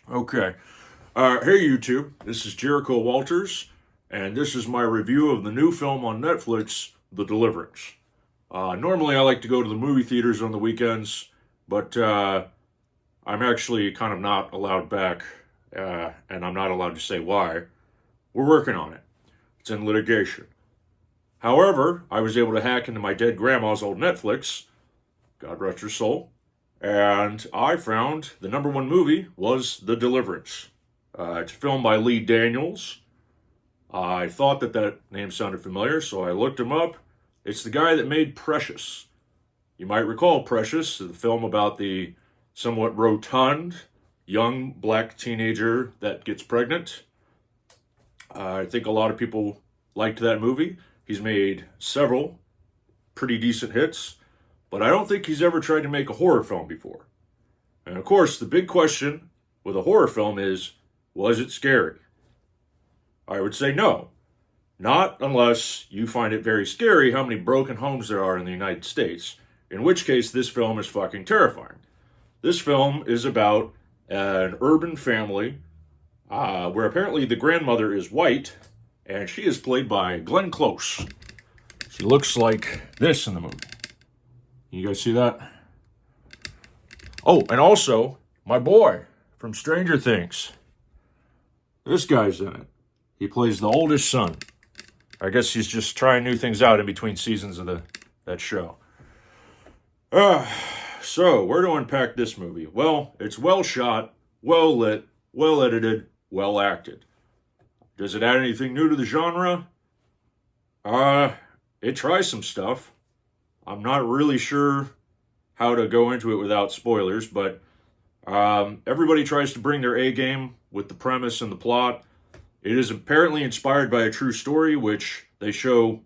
Okay. Hey, YouTube. This is Jericho Walters, and this is my review of the new film on Netflix, The Deliverance. Normally, I like to go to the movie theaters on the weekends, but I'm actually kind of not allowed back, and I'm not allowed to say why. We're working on it, it's in litigation. However, I was able to hack into my dead grandma's old Netflix, God rest her soul, and I found the number one movie was The Deliverance. It's a film by Lee Daniels. I thought that name sounded familiar, so I looked him up. It's the guy that made Precious. You might recall Precious, the film about the somewhat rotund young black teenager that gets pregnant. I think a lot of people liked that movie. He's made several pretty decent hits, but I don't think he's ever tried to make a horror film before. And of course, the big question with a horror film is, was it scary? I would say no. Not unless you find it very scary how many broken homes there are in the United States, in which case this film is fucking terrifying. This film is about an urban family where apparently the grandmother is white, and she is played by Glenn Close. She looks like this in the movie. You guys see that? Oh, and also, my boy from Stranger Things. This guy's in it. He plays the oldest son. I guess he's just trying new things out in between seasons of that show. So, where to unpack this movie? Well, it's well shot, well lit, well edited, well acted. Does it add anything new to the genre? It tries some stuff. I'm not really sure how to go into it without spoilers, but everybody tries to bring their A game with the premise and the plot. It is apparently inspired by a true story, which they show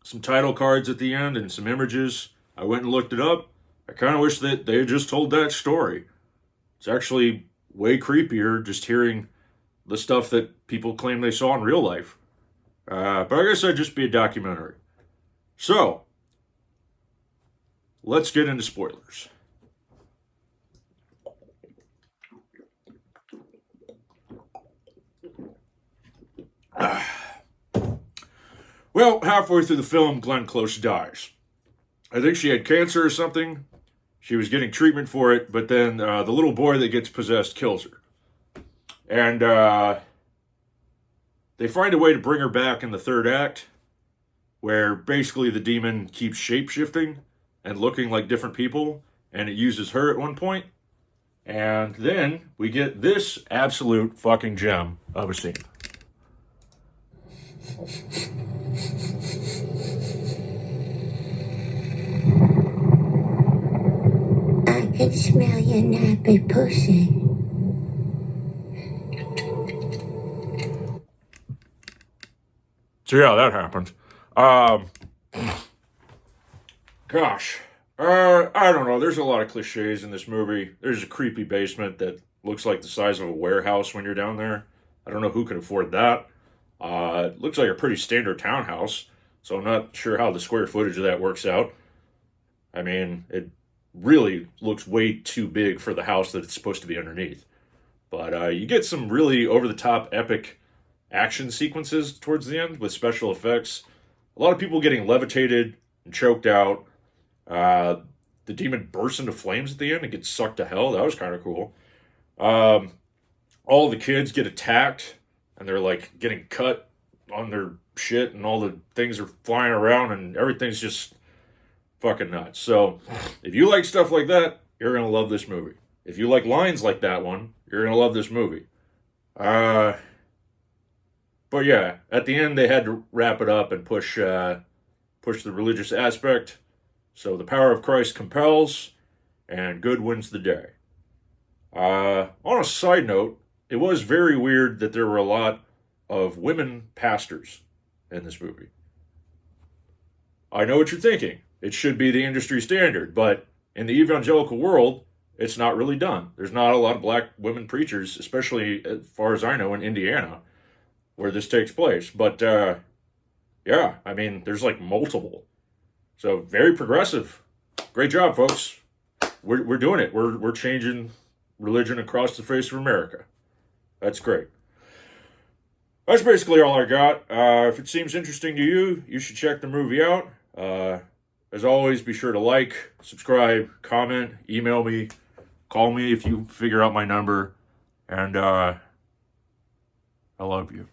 some title cards at the end and some images. I went and looked it up. I kind of wish that they had just told that story. It's actually way creepier just hearing the stuff that people claim they saw in real life. But I guess that'd just be a documentary. So, let's get into spoilers. Well, halfway through the film, Glenn Close dies. I think she had cancer or something. She was getting treatment for it, but then the little boy that gets possessed kills her. And they find a way to bring her back in the third act, where basically the demon keeps shape-shifting and looking like different people, and it uses her at one point. And then we get this absolute fucking gem of a scene. I can smell your nappy pussy. So yeah, that happened. Gosh, I don't know. There's a lot of cliches in this movie. There's a creepy basement that looks like the size of a warehouse when you're down there. I don't know who can afford that. It looks like a pretty standard townhouse, so I'm not sure how the square footage of that works out. I mean, it really looks way too big for the house that it's supposed to be underneath. But you get some really over the top epic action sequences towards the end with special effects. A lot of people getting levitated and choked out. The demon bursts into flames at the end and gets sucked to hell. That was kind of cool. All the kids get attacked and they're like getting cut on their shit, and all the things are flying around and everything's just fucking nuts. So if you like stuff like that, you're gonna love this movie. If you like lines like that one, you're gonna love this movie. But yeah, at the end they had to wrap it up and push the religious aspect. So the power of Christ compels, and good wins the day. On a side note, it was very weird that there were a lot of women pastors in this movie. I know what you're thinking. It should be the industry standard, but in the evangelical world, it's not really done. There's not a lot of black women preachers, especially as far as I know in Indiana, where this takes place. But yeah, I mean, there's like multiple. So very progressive. Great job, folks. We're doing it. We're changing religion across the face of America. That's great. That's basically all I got. If it seems interesting to you, you should check the movie out. As always, be sure to like, subscribe, comment, email me, call me if you figure out my number, and I love you.